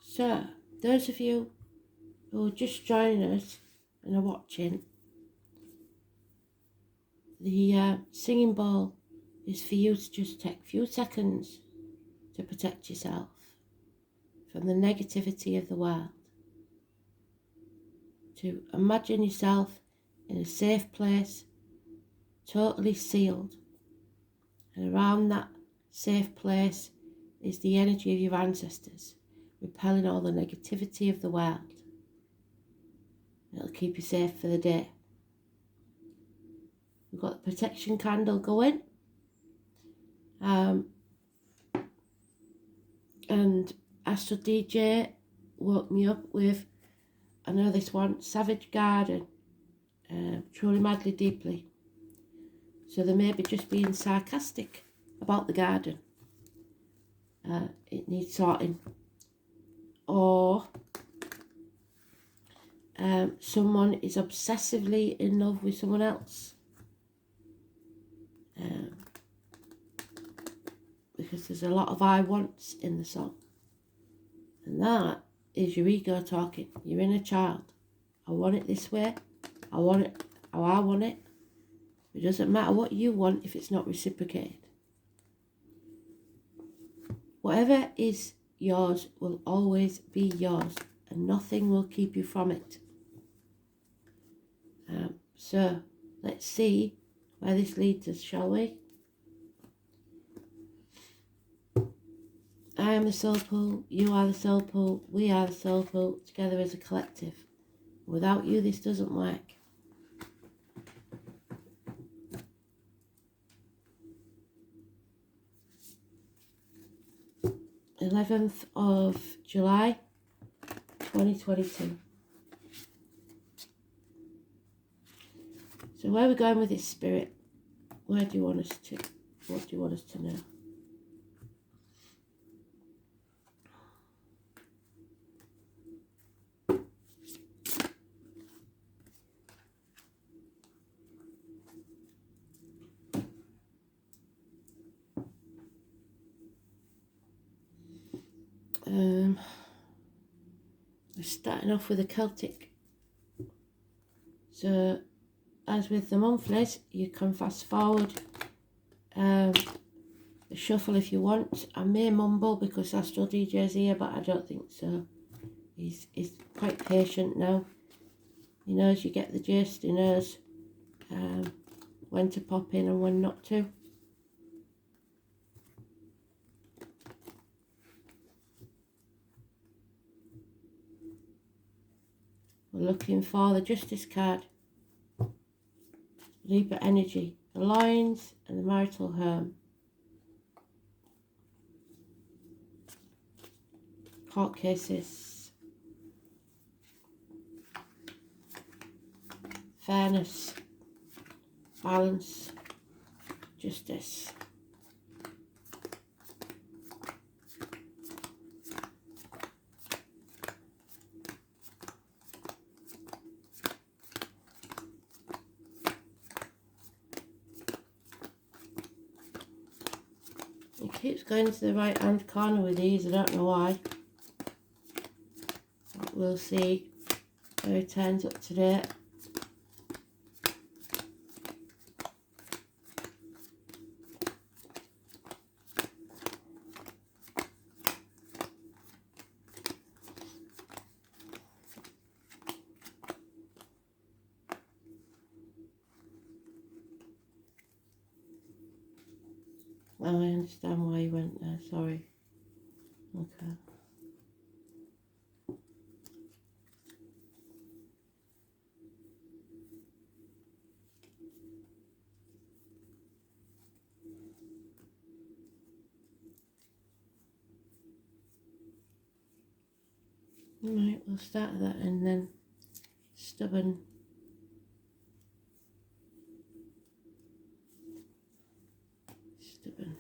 So, those of you who are just joining us and are watching, the singing bowl is for you to just take a few seconds to protect yourself from the negativity of the world, to imagine yourself in a safe place, totally sealed, and around that safe place is the energy of your ancestors, repelling all the negativity of the world. It'll keep you safe for the day. We've got the protection candle going, and Astro DJ woke me up with, I know this one, Savage Garden, Truly Madly Deeply. So they may be just being sarcastic about the garden. It needs sorting. Or someone is obsessively in love with someone else. Because there's a lot of I wants in the song. And that is your ego talking, your inner child. I want it this way. I want it how I want it. It doesn't matter what you want if it's not reciprocated. Whatever is yours will always be yours, and nothing will keep you from it. So let's see where this leads us, shall we? I am the soul pool, you are the soul pool, we are the soul pool, together as a collective. Without you, this doesn't work. 11th of July, 2022. So where are we going with this, Spirit? Where do you want us to? What do you want us to know? We're starting off with a Celtic. So, as with the monthlies, you can fast forward the shuffle if you want. I may mumble because Astral DJ's here, but I don't think so. He's quite patient now. He knows you get the gist. He knows when to pop in and when not to. We're looking for the Justice card, Libra energy, the Lions and the marital home. Court cases, fairness, balance, justice. It keeps going to the right hand corner with these, I don't know why. But we'll see where it turns up today. Oh, I understand why you went there, sorry. Okay. Right, we'll start that and then stubborn. Stubborn.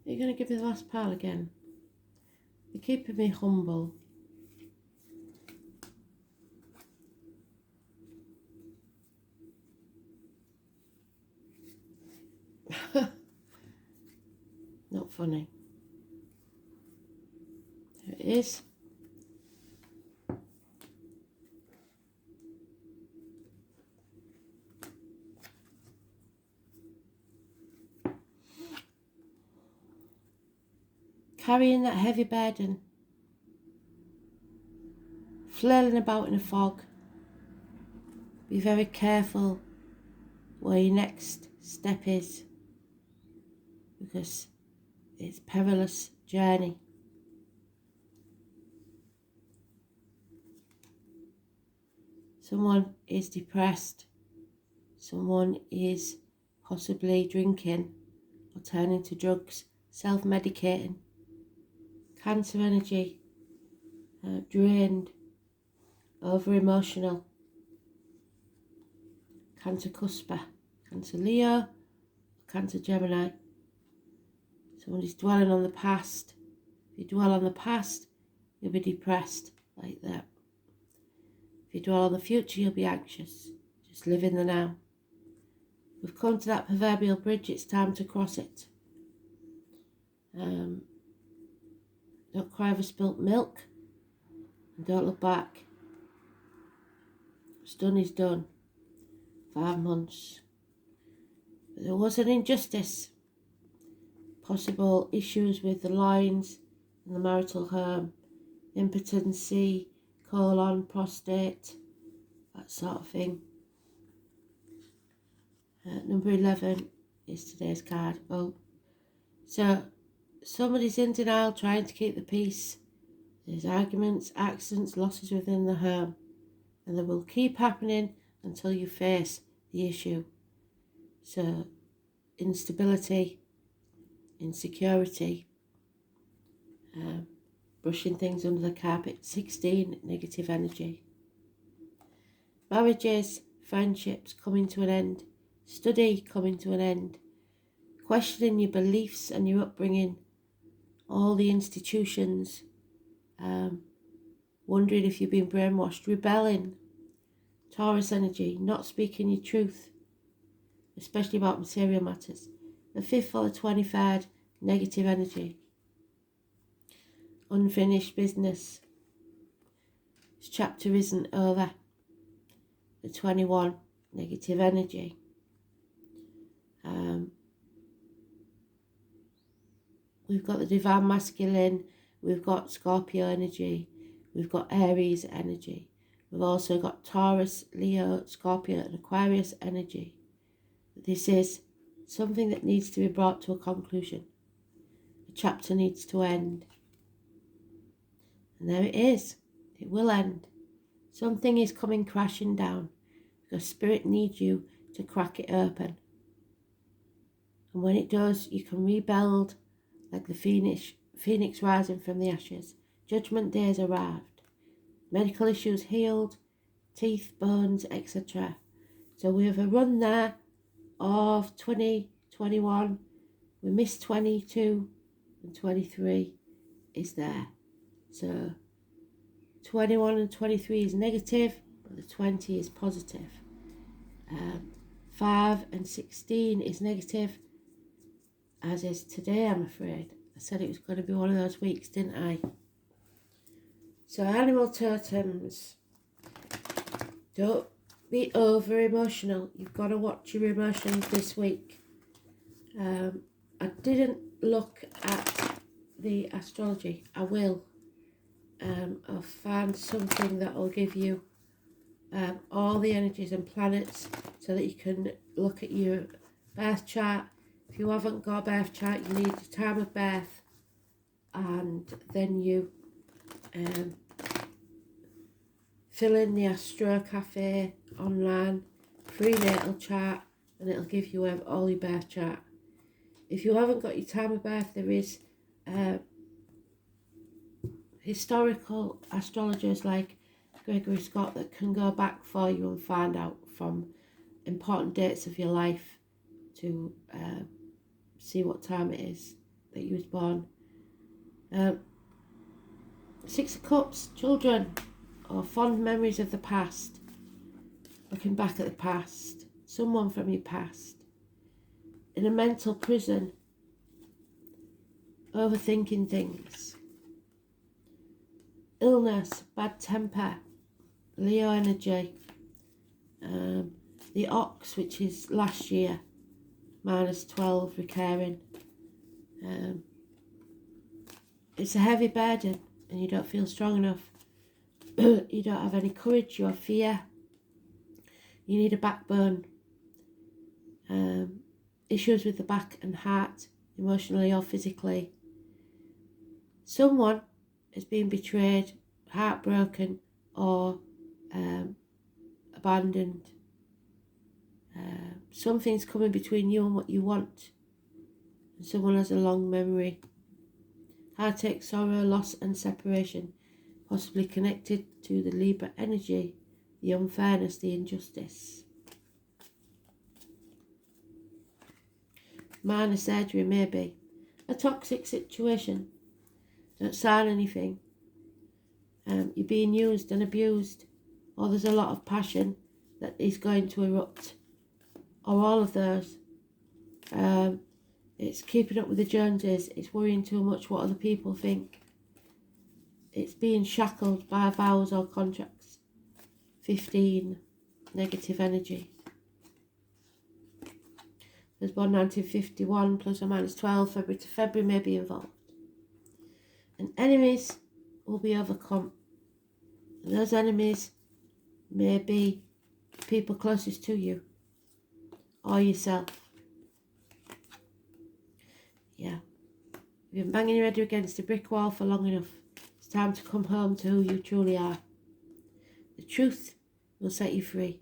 You're going to give me the last pile again. You're keeping me humble. Not funny. There it is. Carrying that heavy burden, flailing about in a fog. Be very careful where your next step is, because it's a perilous journey. Someone is depressed, someone is possibly drinking or turning to drugs, self-medicating. Cancer energy, drained, over-emotional. Cancer cusper, Cancer Leo, Cancer Gemini. Someone is dwelling on the past. If you dwell on the past, you'll be depressed like that. If you dwell on the future, you'll be anxious. Just live in the now. We've come to that proverbial bridge, it's time to cross it. Don't cry over spilt milk, and don't look back. What's done is done. 5 months. But there was an injustice. Possible issues with the lines in the marital home. Impotency, colon, prostate, that sort of thing. Number 11 is today's card. Oh, so somebody's in denial, trying to keep the peace. There's arguments, accidents, losses within the home, and they will keep happening until you face the issue. So instability, insecurity, brushing things under the carpet. 16, negative energy. Marriages, friendships coming to an end. Study coming to an end. Questioning your beliefs and your upbringing. All the institutions. Wondering if you've been brainwashed. Rebelling. Taurus energy, not speaking your truth, especially about material matters. The 5th or the 23rd, negative energy. Unfinished business. This chapter isn't over. The 21, negative energy. We've got the divine masculine, we've got Scorpio energy, we've got Aries energy. We've also got Taurus, Leo, Scorpio and Aquarius energy. This is something that needs to be brought to a conclusion. The chapter needs to end. And there it is. It will end. Something is coming crashing down because Spirit needs you to crack it open. And when it does, you can rebuild like the phoenix rising from the ashes. Judgment day has arrived. Medical issues healed, teeth, bones, etc. So we have a run there of 2021. We missed 22 and 23 is there. So 21 and 23 is negative, but the 20 is positive. 5 and 16 is negative, as is today, I'm afraid. I said it was going to be one of those weeks, didn't I? So animal totems. Don't be over emotional. You've got to watch your emotions this week. I didn't look at the astrology. I will. I'll find something that will give you all the energies and planets so that you can look at your birth chart. If you haven't got a birth chart, you need the time of birth, and then you fill in the Astro Cafe online free natal chart, and it'll give you all your birth chart. If you haven't got your time of birth, there is historical astrologers like Gregory Scott that can go back for you and find out from important dates of your life to see what time it is that you was born. 6 of Cups, children, or fond memories of the past. Looking back at the past, someone from your past. in a mental prison, overthinking things. Illness, bad temper, Leo energy. The ox, which is last year, -12 recurring. It's a heavy burden and you don't feel strong enough. You don't have any courage, you have fear. You need a backbone. Issues with the back and heart, emotionally or physically. Someone is being betrayed, heartbroken, or abandoned. Something's coming between you and what you want. And someone has a long memory. Heartache, sorrow, loss and separation, possibly connected to the Libra energy, the unfairness, the injustice. Minor surgery, maybe. A toxic situation. Don't sign anything. You're being used and abused, or there's a lot of passion that is going to erupt, or all of those. It's keeping up with the Joneses. It's worrying too much what other people think. It's being shackled by vows or contracts. 15, negative energy. There's born 1951, ±12, February to February may be involved. And enemies will be overcome. And those enemies may be people closest to you or yourself. Yeah. You've been banging your head against a brick wall for long enough. It's time to come home to who you truly are. The truth will set you free.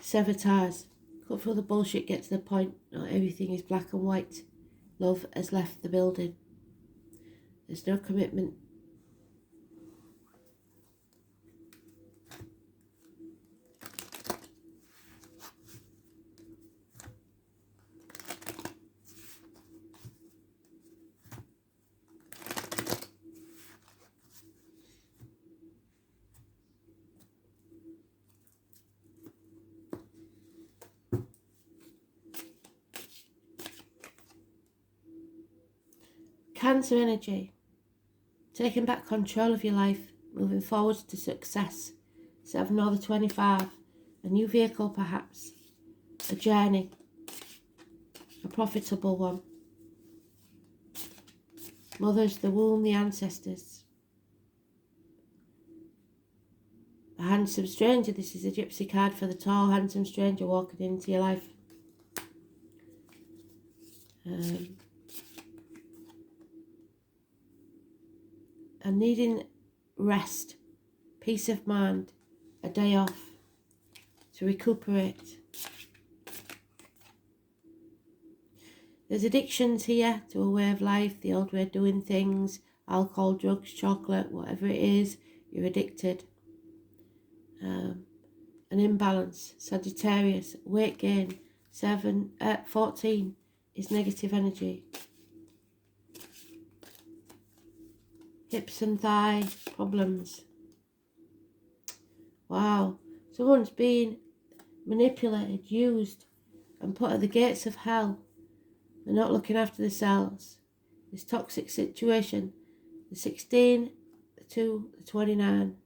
Sever ties. Cut through the bullshit, get to the point. Not everything is black and white. Love has left the building. There's no commitment. Cancer energy. Taking back control of your life, moving forward to success. 7 or the 25. A new vehicle perhaps. A journey. A profitable one. Mothers, the womb, the ancestors. A handsome stranger. This is a gypsy card for the tall, handsome stranger walking into your life. And needing rest, peace of mind, a day off to recuperate. There's addictions here to a way of life, the old way of doing things, alcohol, drugs, chocolate, whatever it is, you're addicted. An imbalance, Sagittarius, weight gain, 14 is negative energy. Hips and thigh problems. Wow, someone's been manipulated, used and put at the gates of hell. They're not looking after themselves. This toxic situation. The 16, the 2, the 29.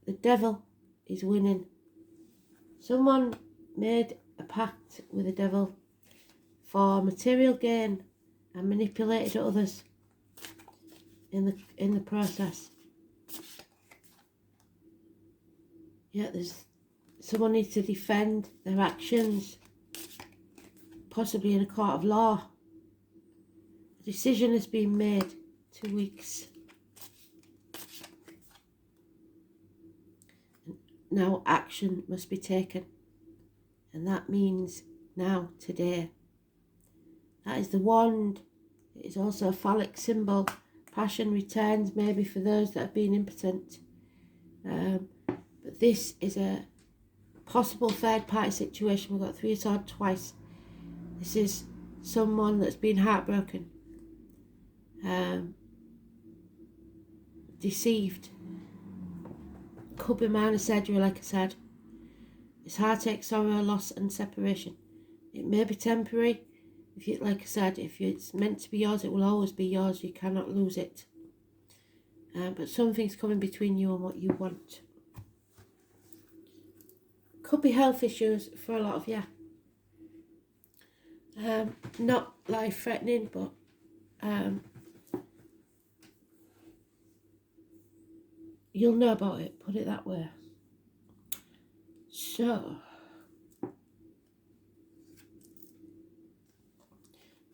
The devil is winning. Someone made a pact with the devil for material gain and manipulated others in the process. Yeah, someone needs to defend their actions, possibly in a court of law. A decision has been made. 2 weeks. Now action must be taken, and that means now, today. That is the wand. It is also a phallic symbol. Passion returns, maybe for those that have been impotent. But this is a possible third party situation. We've got 3 of Swords twice. This is someone that's been heartbroken, deceived. Could be minor surgery, like I said. It's heartache, sorrow, loss and separation. It may be temporary. If you, like I said, if it's meant to be yours, it will always be yours. You cannot lose it. But something's coming between you and what you want. Could be health issues for a lot of you. Not life-threatening, but you'll know about it, put it that way. So,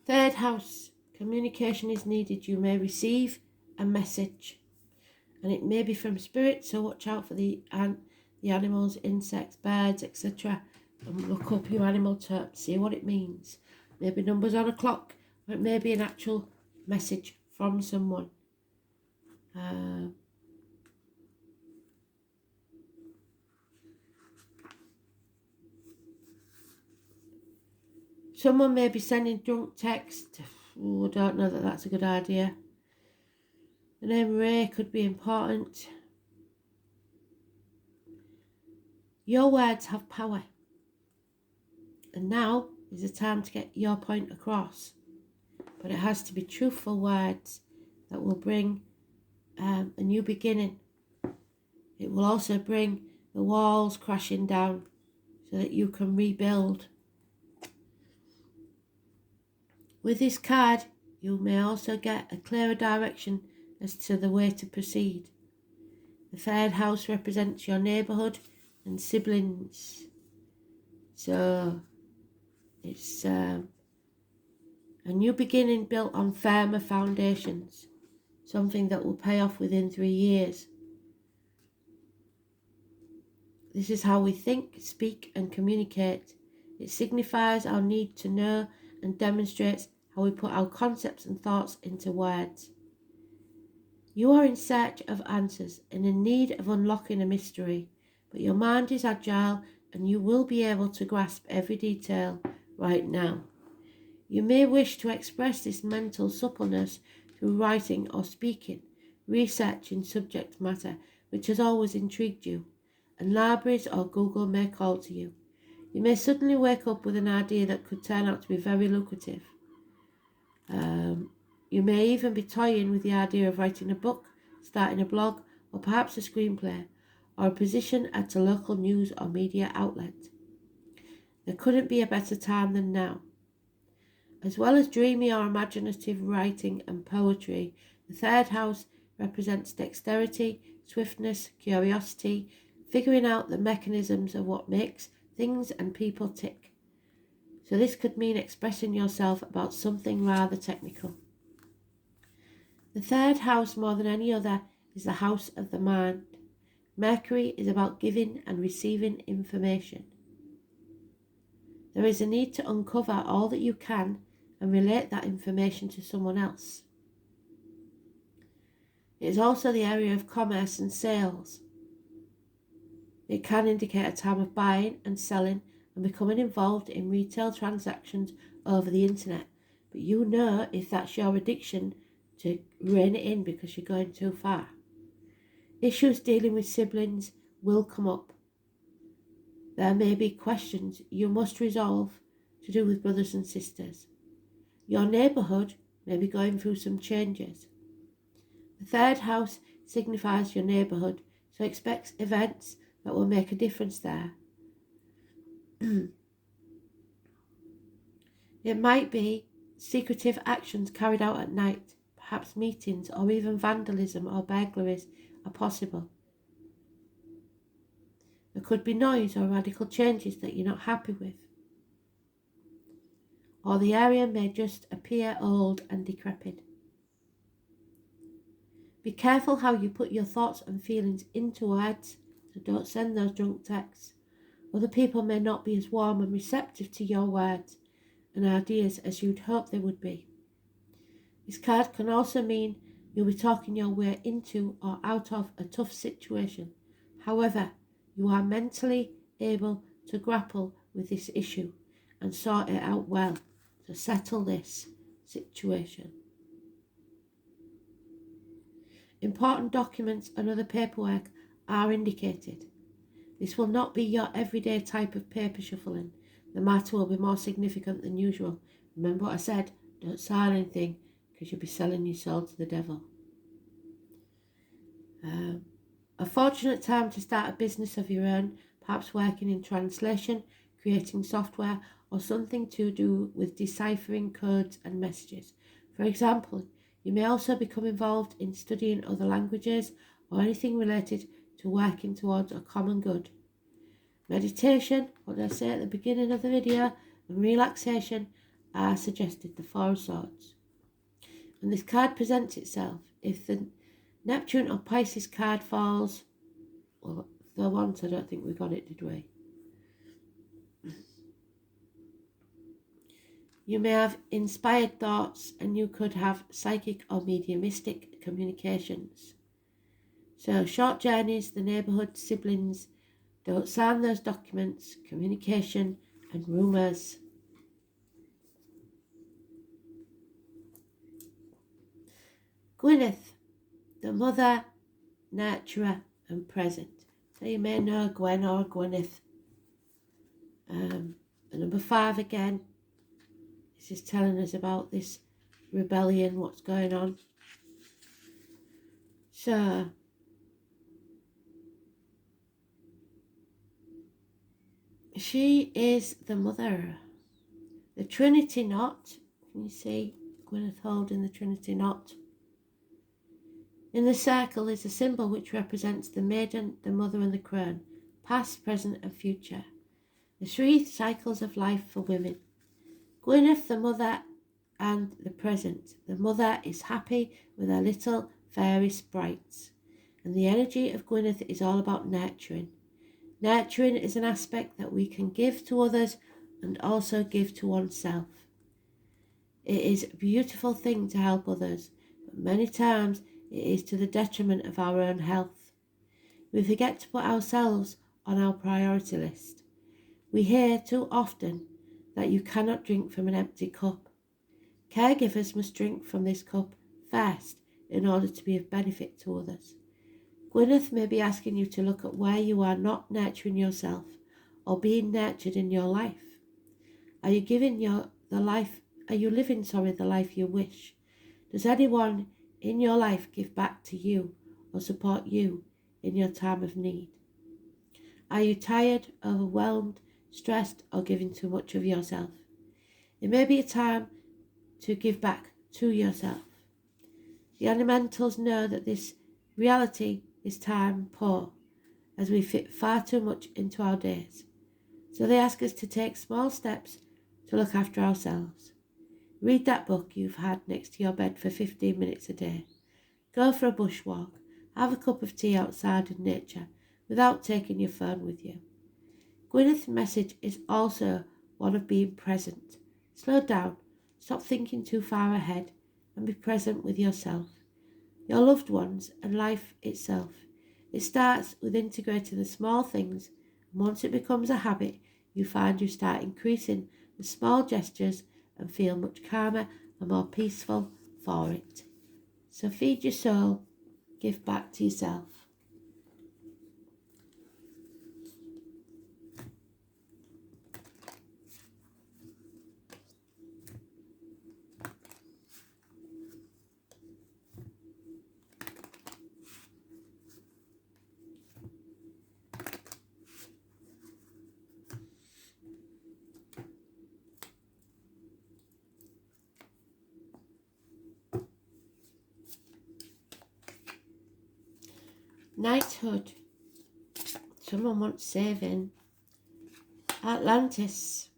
third house, communication is needed. You may receive a message, and it may be from spirit, so watch out for the animals, insects, birds, etc. And look up your animal term, see what it means. Maybe numbers on a clock, or it may be an actual message from someone. Someone may be sending drunk text. I don't know that that's a good idea. The name Ray could be important. Your words have power. And now is the time to get your point across. But it has to be truthful words that will bring a new beginning. It will also bring the walls crashing down so that you can rebuild. With this card, you may also get a clearer direction as to the way to proceed. The third house represents your neighbourhood and siblings. So it's a new beginning built on firmer foundations. Something that will pay off within 3 years. This is how we think, speak and communicate. It signifies our need to know and demonstrates how we put our concepts and thoughts into words. You are in search of answers and in need of unlocking a mystery, but your mind is agile and you will be able to grasp every detail right now. You may wish to express this mental suppleness through writing or speaking, researching subject matter which has always intrigued you, and libraries or Google may call to you. You may suddenly wake up with an idea that could turn out to be very lucrative. You may even be toying with the idea of writing a book, starting a blog, or perhaps a screenplay, or a position at a local news or media outlet. There couldn't be a better time than now. As well as dreamy or imaginative writing and poetry, the third house represents dexterity, swiftness, curiosity, figuring out the mechanisms of what makes things and people tick. So this could mean expressing yourself about something rather technical. The third house, more than any other, is the house of the mind. Mercury is about giving and receiving information. There is a need to uncover all that you can and relate that information to someone else. It is also the area of commerce and sales. It can indicate a time of buying and selling and becoming involved in retail transactions over the internet. But you know if that's your addiction to rein it in because you're going too far. Issues dealing with siblings will come up. There may be questions you must resolve to do with brothers and sisters. Your neighbourhood may be going through some changes. The third house signifies your neighbourhood, so expect events that will make a difference there. It might be secretive actions carried out at night, perhaps meetings or even vandalism or burglaries are possible. There could be noise or radical changes that you're not happy with. Or the area may just appear old and decrepit. Be careful how you put your thoughts and feelings into words, so don't send those drunk texts. Other people may not be as warm and receptive to your words and ideas as you'd hope they would be. This card can also mean you'll be talking your way into or out of a tough situation. However, you are mentally able to grapple with this issue and sort it out well to settle this situation. Important documents and other paperwork are indicated. This will not be your everyday type of paper shuffling. The matter will be more significant than usual. Remember what I said, don't sign anything because you'll be selling your soul to the devil. A fortunate time to start a business of your own, perhaps working in translation, creating software, or something to do with deciphering codes and messages. For example, you may also become involved in studying other languages or anything related to working towards a common good. Meditation, what did I say at the beginning of the video, and relaxation are suggested, the Four of Swords. When this card presents itself, if the Neptune or Pisces card falls, well, for once I don't think we got it, did we? You may have inspired thoughts and you could have psychic or mediumistic communications. So short journeys, the neighbourhood, siblings, don't sign those documents, communication and rumours. Gwyneth, the mother, nurturer and present. So you may know Gwen or Gwyneth. And number 5 again. This is telling us about this rebellion, what's going on. So, she is the mother. The Trinity knot. Can you see Gwyneth holding the Trinity knot? In the circle is a symbol which represents the maiden, the mother and the crone, past, present and future. The 3 cycles of life for women. Gwyneth, the mother and the present. The mother is happy with her little fairy sprites. And the energy of Gwyneth is all about nurturing. Nurturing is an aspect that we can give to others and also give to oneself. It is a beautiful thing to help others, but many times it is to the detriment of our own health. We forget to put ourselves on our priority list. We hear too often that you cannot drink from an empty cup. Caregivers must drink from this cup first in order to be of benefit to others. Gwyneth may be asking you to look at where you are not nurturing yourself or being nurtured in your life. Are you living the life you wish? Does anyone in your life give back to you or support you in your time of need? Are you tired, overwhelmed, stressed or giving too much of yourself? It may be a time to give back to yourself. The elementals know that this reality is time poor, as we fit far too much into our days. So they ask us to take small steps to look after ourselves. Read that book you've had next to your bed for 15 minutes a day. Go for a bushwalk. Have a cup of tea outside in nature without taking your phone with you. Gwyneth's message is also one of being present. Slow down, stop thinking too far ahead, and be present with yourself, your loved ones, and life itself. It starts with integrating the small things, and once it becomes a habit, you find you start increasing the small gestures and feel much calmer and more peaceful for it. So feed your soul, give back to yourself. Knighthood. Someone wants saving. Atlantis.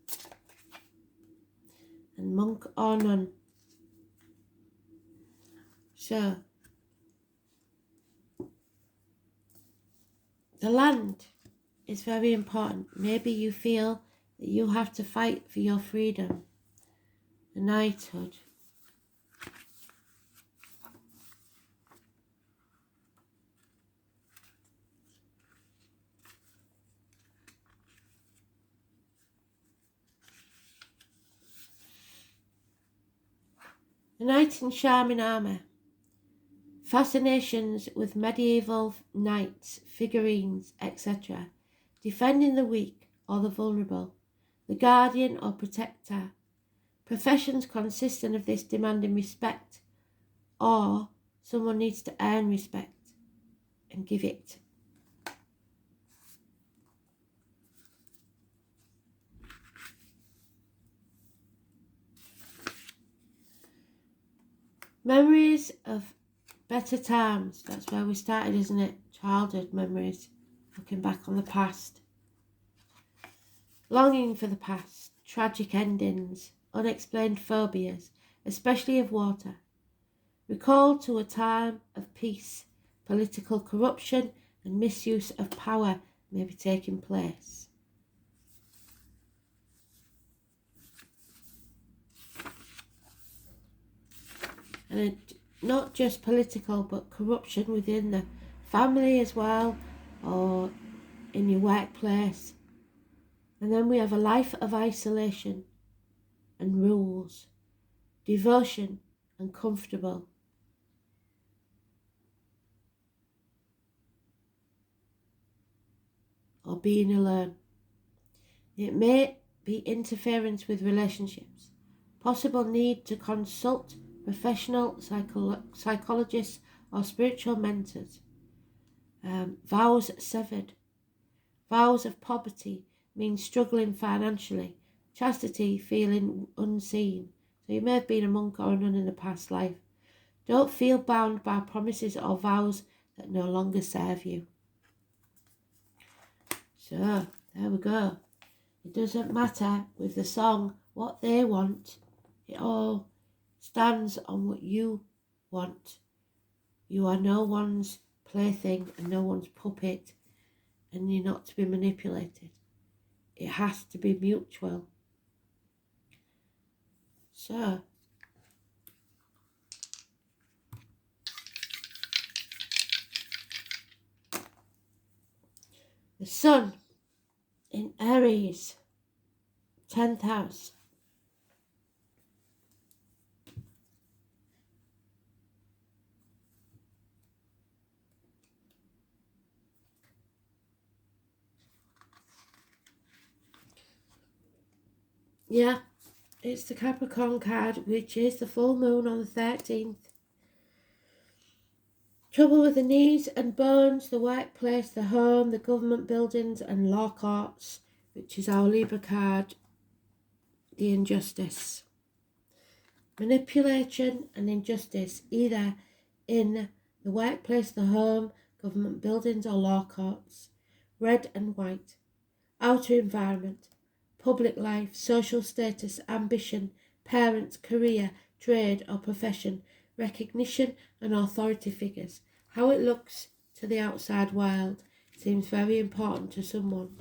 And monk or nun. So, the land is very important. Maybe you feel that you have to fight for your freedom. The knighthood. The knight in charming armour. Fascinations with medieval knights, figurines, etc. defending the weak or the vulnerable, the guardian or protector. Professions consistent of this demanding respect, or someone needs to earn respect and give it. Memories of better times. That's where we started, isn't it? Childhood memories. Looking back on the past. Longing for the past. Tragic endings. Unexplained phobias, especially of water. Recall to a time of peace. Political corruption and misuse of power may be taking place. And not just political, but corruption within the family as well, or in your workplace. And then we have a life of isolation and rules, devotion and comfortable. Or being alone. It may be interference with relationships, possible need to consult professional psychologists or spiritual mentors. Vows severed. Vows of poverty mean struggling financially. Chastity, feeling unseen. So you may have been a monk or a nun in a past life. Don't feel bound by promises or vows that no longer serve you. So, there we go. It doesn't matter with the song what they want. It all stands on what you want. You are no one's plaything and no one's puppet, and you're not to be manipulated. It has to be mutual. So, the sun in Aries, 10th house. Yeah, it's the Capricorn card, which is the full moon on the 13th. Trouble with the knees and bones, the workplace, the home, the government buildings and law courts, which is our Libra card, the injustice. Manipulation and injustice, either in the workplace, the home, government buildings or law courts. Red and white. Outer environment, public life, social status, ambition, parents, career, trade or profession, recognition and authority figures. How it looks to the outside world seems very important to someone.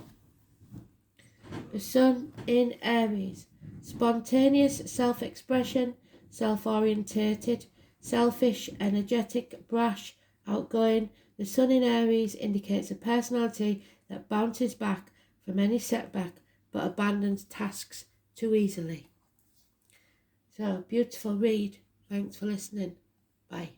The sun in Aries. Spontaneous self-expression, self-orientated, selfish, energetic, brash, outgoing. The sun in Aries indicates a personality that bounces back from any setback but abandons tasks too easily. So, beautiful read. Thanks for listening. Bye.